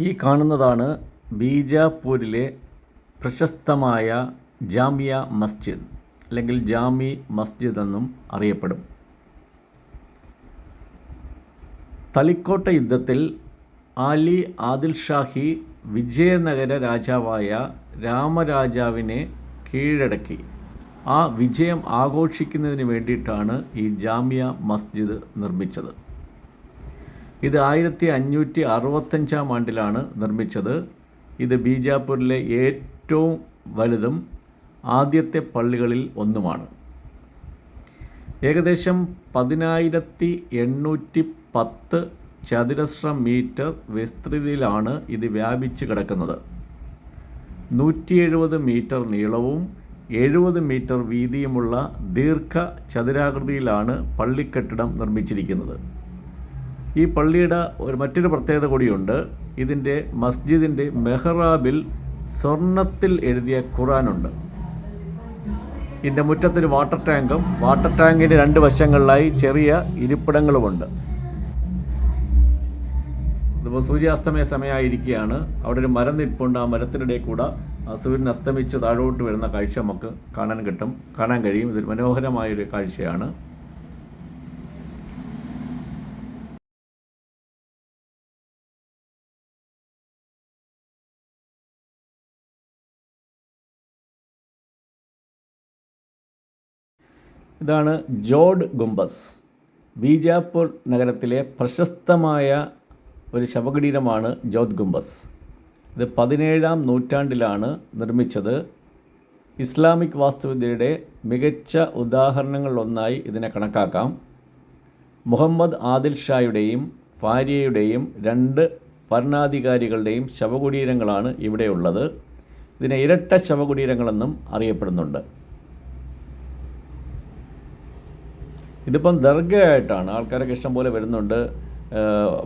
ഈ കാണുന്നതാണ് ബീജാപ്പൂരിലെ പ്രശസ്തമായ ജാമിയ മസ്ജിദ്, അല്ലെങ്കിൽ ജാമി മസ്ജിദ് എന്നും അറിയപ്പെടും. തളിക്കോട്ട യുദ്ധത്തിൽ ആലി ആദിൽ ഷാഹി വിജയനഗര രാജാവായ രാമരാജാവിനെ കീഴടക്കി. ആ വിജയം ആഘോഷിക്കുന്നതിന് വേണ്ടിയിട്ടാണ് ഈ ജാമിയ മസ്ജിദ് നിർമ്മിച്ചത്. ഇത് 1565 ആണ്ടിലാണ് നിർമ്മിച്ചത്. ഇത് ബീജാപ്പൂരിലെ ഏറ്റവും വലുതും ആദ്യത്തെ പള്ളികളിൽ ഒന്നുമാണ്. ഏകദേശം 10,810 ചതുരശ്ര മീറ്റർ വിസ്തൃതിയിലാണ് ഇത് വ്യാപിച്ച് കിടക്കുന്നത്. 170 മീറ്റർ നീളവും 70 മീറ്റർ വീതിയുമുള്ള ദീർഘ ചതുരാകൃതിയിലാണ് പള്ളിക്കെട്ടിടം നിർമ്മിച്ചിരിക്കുന്നത്. ഈ പള്ളിയുടെ മറ്റൊരു പ്രത്യേകത കൂടിയുണ്ട്. ഇതിൻ്റെ മസ്ജിദിൻ്റെ മെഹ്റാബിൽ സ്വർണ്ണത്തിൽ എഴുതിയ ഖുർആനുണ്ട്. ഇതിൻ്റെ മുറ്റത്തൊരു വാട്ടർ ടാങ്കിൻ്റെ 2 വശങ്ങളിലായി ചെറിയ ഇരിപ്പിടങ്ങളുമുണ്ട്. ഇതിപ്പോൾ സൂര്യാസ്തമയ സമയമായിരിക്കുകയാണ്. അവിടെ ഒരു മരം നിൽപ്പുണ്ട്. ആ മരത്തിനിടയിൽ കൂടെ സൂര്യൻ അസ്തമിച്ച് താഴോട്ട് വരുന്ന കാഴ്ച നമുക്ക് കാണാൻ കഴിയും. ഇതൊരു മനോഹരമായൊരു കാഴ്ചയാണ്. ഇതാണ് ജോഡ് ഗുംബസ്. ബീജാപ്പൂർ നഗരത്തിലെ പ്രശസ്തമായ ഒരു ശവകുടീരമാണ് ജോഡ് ഗുംബസ്. ഇത് 17-ാം നൂറ്റാണ്ടിലാണ് നിർമ്മിച്ചത്. ഇസ്ലാമിക് വാസ്തുവിദ്യയുടെ മികച്ച ഉദാഹരണങ്ങളിലൊന്നായി ഇതിനെ കണക്കാക്കാം. മുഹമ്മദ് ആദിൽ ഷായുടെയും ഭാര്യയുടെയും 2 ഭരണാധികാരികളുടെയും ശവകുടീരങ്ങളാണ് ഇവിടെയുള്ളത്. ഇതിനെ ഇരട്ട ശവകുടീരങ്ങളെന്നും അറിയപ്പെടുന്നുണ്ട്. ഇതിപ്പം ദർഗയായിട്ടാണ്. ആൾക്കാരൊക്കെ ഇഷ്ടംപോലെ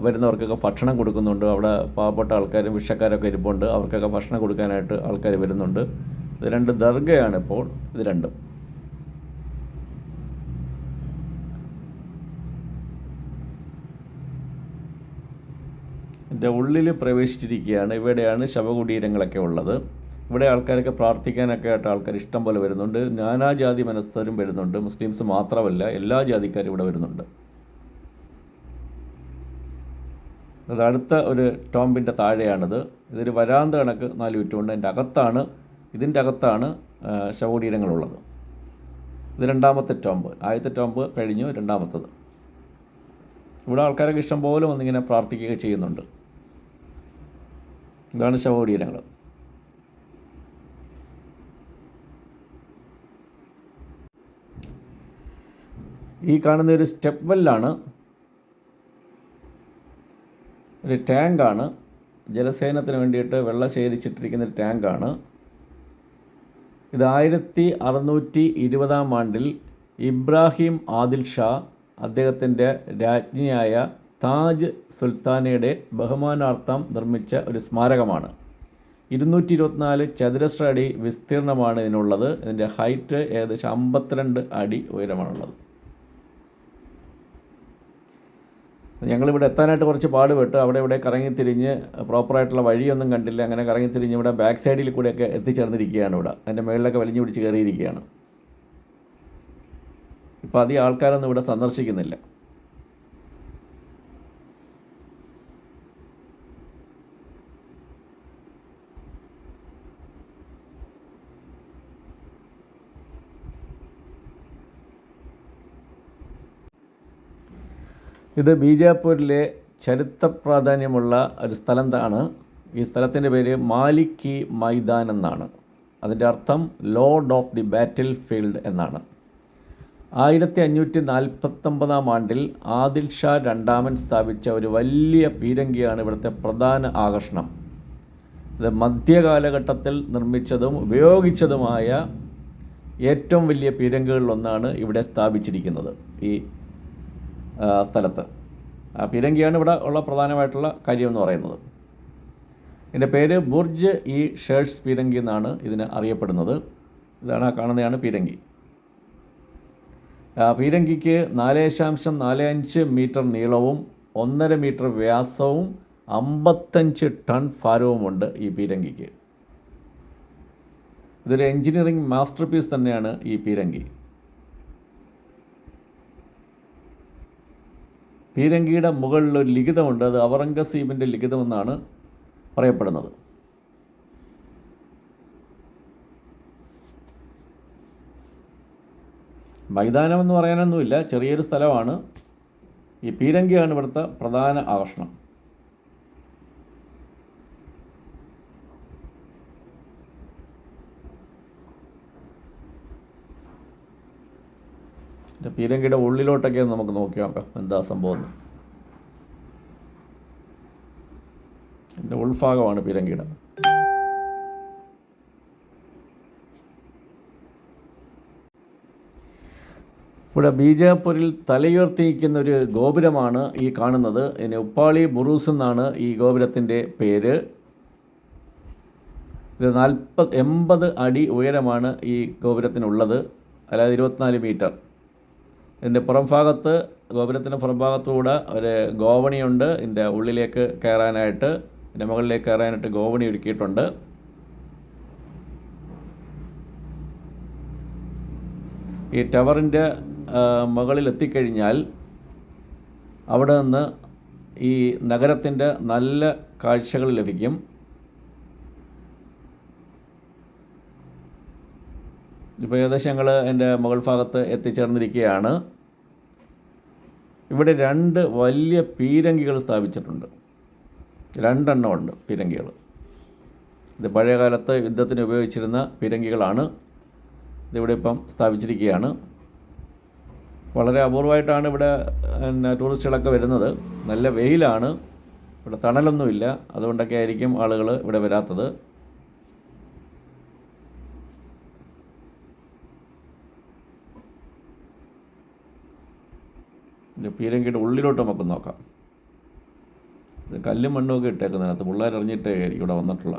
വരുന്നവർക്കൊക്കെ ഭക്ഷണം കൊടുക്കുന്നുണ്ട്. അവിടെ പാവപ്പെട്ട ആൾക്കാരും ഭിക്ഷക്കാരൊക്കെ ഇരിപ്പുണ്ട്. അവർക്കൊക്കെ ഭക്ഷണം കൊടുക്കാനായിട്ട് ആൾക്കാർ വരുന്നുണ്ട്. ഇത് 2 ദർഗയാണ് ഇപ്പോൾ ഇത് രണ്ടും. ഇതിൻ്റെ ഉള്ളിൽ പ്രവേശിച്ചിരിക്കുകയാണ്. ഇവിടെയാണ് ശവകുടീരങ്ങളൊക്കെ ഉള്ളത്. ഇവിടെ ആൾക്കാരൊക്കെ പ്രാർത്ഥിക്കാനൊക്കെ ആയിട്ട് ആൾക്കാർ ഇഷ്ടം പോലെ വരുന്നുണ്ട്. നാനാജാതി മനസ്കരും വരുന്നുണ്ട്. മുസ്ലിംസ് മാത്രമല്ല, എല്ലാ ജാതിക്കാരും ഇവിടെ വരുന്നുണ്ട്. അത് അടുത്ത ഒരു ടോംബിൻ്റെ താഴെയാണിത്. ഇതൊരു വരാന്ത കണക്ക് 4 ചുറ്റുമുണ്ട്. ഇതിൻ്റെ അകത്താണ് ശവകുടീരങ്ങളുള്ളത്. ഇത് 2ാമത്തെ ടോംബ്. ആദ്യത്തെ ടോംബ് കഴിഞ്ഞു, 2ാമത്തത്. ഇവിടെ ആൾക്കാരൊക്കെ ഇഷ്ടം പോലെ വന്നിങ്ങനെ പ്രാർത്ഥിക്കുകയൊക്കെ ചെയ്യുന്നുണ്ട്. ഇതാണ് ശവകുടീരങ്ങൾ. ഈ കാണുന്ന ഒരു സ്റ്റെപ്പ് വെല്ലാണ്. ഒരു ടാങ്കാണ്. ജലസേനത്തിന് വേണ്ടിയിട്ട് വെള്ളം ശേഖരിച്ചിട്ടിരിക്കുന്ന ഒരു ടാങ്കാണ്. ഇത് 1620-ാം ആണ്ടിൽ ഇബ്രാഹിം ആദിൽ ഷാ അദ്ദേഹത്തിൻ്റെ രാജ്ഞിയായ താജ് സുൽത്താനയുടെ ബഹുമാനാർത്ഥം നിർമ്മിച്ച ഒരു സ്മാരകമാണ്. 224 ചതുരശ്ര അടി വിസ്തീർണമാണ് ഇതിനുള്ളത്. ഇതിൻ്റെ ഹൈറ്റ് ഏകദേശം 52 അടി ഉയരമാണുള്ളത്. ഞങ്ങളിവിടെ എത്താനായിട്ട് കുറച്ച് പാടുപെട്ട് ഇവിടെ കറങ്ങിത്തിരിഞ്ഞ് പ്രോപ്പറായിട്ടുള്ള വഴിയൊന്നും കണ്ടില്ല. അങ്ങനെ കറങ്ങിത്തിരിഞ്ഞ് ഇവിടെ ബാക്ക് സൈഡിൽ കൂടെയൊക്കെ എത്തിച്ചേർന്നിരിക്കുകയാണ്. അതിൻ്റെ മുകളിലൊക്കെ വലിഞ്ഞു പിടിച്ച് കയറിയിരിക്കുകയാണ്. ഇപ്പോൾ അധികം ആൾക്കാരൊന്നും ഇവിടെ സന്ദർശിക്കുന്നില്ല. ഇത് ബീജാപ്പൂരിലെ ചരിത്ര പ്രാധാന്യമുള്ള ഒരു സ്ഥലത്താണ്. ഈ സ്ഥലത്തിൻ്റെ പേര് മാലിക്കി മൈതാൻ എന്നാണ്. അതിൻ്റെ അർത്ഥം Lord of the battle field എന്നാണ്. 1549-ാം ആണ്ടിൽ ആദിൽ ഷാ രണ്ടാമൻ സ്ഥാപിച്ച ഒരു വലിയ പീരങ്കിയാണ് ഇവിടുത്തെ പ്രധാന ആകർഷണം. ഇത് മധ്യകാലഘട്ടത്തിൽ നിർമ്മിച്ചതും ഉപയോഗിച്ചതുമായ ഏറ്റവും വലിയ പീരങ്കികളിലൊന്നാണ് ഇവിടെ സ്ഥാപിച്ചിരിക്കുന്നത് ഈ സ്ഥലത്ത്. ആ പീരങ്കിയാണ് ഇവിടെ ഉള്ള പ്രധാനമായിട്ടുള്ള കാര്യം എന്ന് പറയുന്നത്. ഇതിൻ്റെ പേര് ബുർജ് ഇ ഷേർട്സ് പീരങ്കി എന്നാണ് ഇതിന് അറിയപ്പെടുന്നത്. ഇതാണ് കാണുന്നതാണ് പീരങ്കി. പീരങ്കിക്ക് 4.45 മീറ്റർ നീളവും 1.5 മീറ്റർ വ്യാസവും 55 ടൺ ഭാരവുമുണ്ട് ഈ പീരങ്കിക്ക്. ഇതൊരു എൻജിനീയറിംഗ് മാസ്റ്റർ പീസ് തന്നെയാണ് ഈ പീരങ്കി. പീരങ്കിയുടെ മുകളിൽ ഒരു ലിഖിതമുണ്ട്. അത് ഔറംഗസീബിൻ്റെ ലിഖിതമെന്നാണ് പറയപ്പെടുന്നത്. മൈതാനമെന്ന് പറയാനൊന്നുമില്ല, ചെറിയൊരു സ്ഥലമാണ്. ഈ പീരങ്കിയാണ് ഇവിടുത്തെ പ്രധാന ആകർഷണം. പീരങ്കിയുടെ ഉള്ളിലോട്ടൊക്കെ നമുക്ക് നോക്കി നോക്കാം എന്താ സംഭവം. എൻ്റെ ഉൾഭാഗമാണ് പീരങ്കിയുടെ. ഇവിടെ ബീജാപ്പൂരിൽ തലയുയർത്തിയിരിക്കുന്ന ഒരു ഗോപുരമാണ് ഈ കാണുന്നത്. ഇതിന് ഉപ്പാളി ബുറൂസ് എന്നാണ് ഈ ഗോപുരത്തിൻ്റെ പേര്. ഇത് 80 അടി ഉയരമാണ് ഈ ഗോപുരത്തിനുള്ളത്, അല്ലാതെ 24 മീറ്റർ. ഇതിൻ്റെ പുറംഭാഗത്ത്, ഗോപുരത്തിൻ്റെ പുറംഭാഗത്തുകൂടെ ഒരു ഗോവണിയുണ്ട്. ഇതിൻ്റെ ഉള്ളിലേക്ക് കയറാനായിട്ട്, ഇതിൻ്റെ മുകളിലേക്ക് കയറാനായിട്ട് ഗോവണി ഒരുക്കിയിട്ടുണ്ട്. ഈ ടവറിൻ്റെ മുകളിൽ എത്തിക്കഴിഞ്ഞാൽ അവിടെ നിന്ന് ഈ നഗരത്തിൻ്റെ നല്ല കാഴ്ചകൾ ലഭിക്കും. ഇപ്പോൾ ഏകദേശം ഞങ്ങൾ എൻ്റെ മുകൾ ഭാഗത്ത് എത്തിച്ചേർന്നിരിക്കുകയാണ്. ഇവിടെ 2 വലിയ പീരങ്കികൾ സ്ഥാപിച്ചിട്ടുണ്ട്. 2 എണ്ണമുണ്ട് പീരങ്കികൾ. ഇത് പഴയ കാലത്ത് യുദ്ധത്തിന് ഉപയോഗിച്ചിരുന്ന പീരങ്കികളാണ്. ഇതിവിടെ ഇപ്പം സ്ഥാപിച്ചിരിക്കുകയാണ്. വളരെ അപൂർവമായിട്ടാണ് ഇവിടെ ടൂറിസ്റ്റുകളൊക്കെ വരുന്നത്. നല്ല വെയിലാണ്, ഇവിടെ തണലൊന്നുമില്ല. അതുകൊണ്ടൊക്കെ ആയിരിക്കും ആളുകൾ ഇവിടെ വരാത്തത്. പീരങ്കിയുടെ ഉള്ളിലോട്ട് നമുക്ക് നോക്കാം. ഇത് കല്ലും മണ്ണുമൊക്കെ ഇട്ടേക്കുന്നതിനകത്ത് പിള്ളേരെറിഞ്ഞിട്ടേ ഇവിടെ വന്നിട്ടുള്ള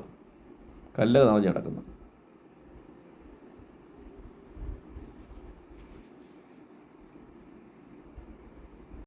കല്ല് നിറഞ്ഞ് കിടക്കുന്നു.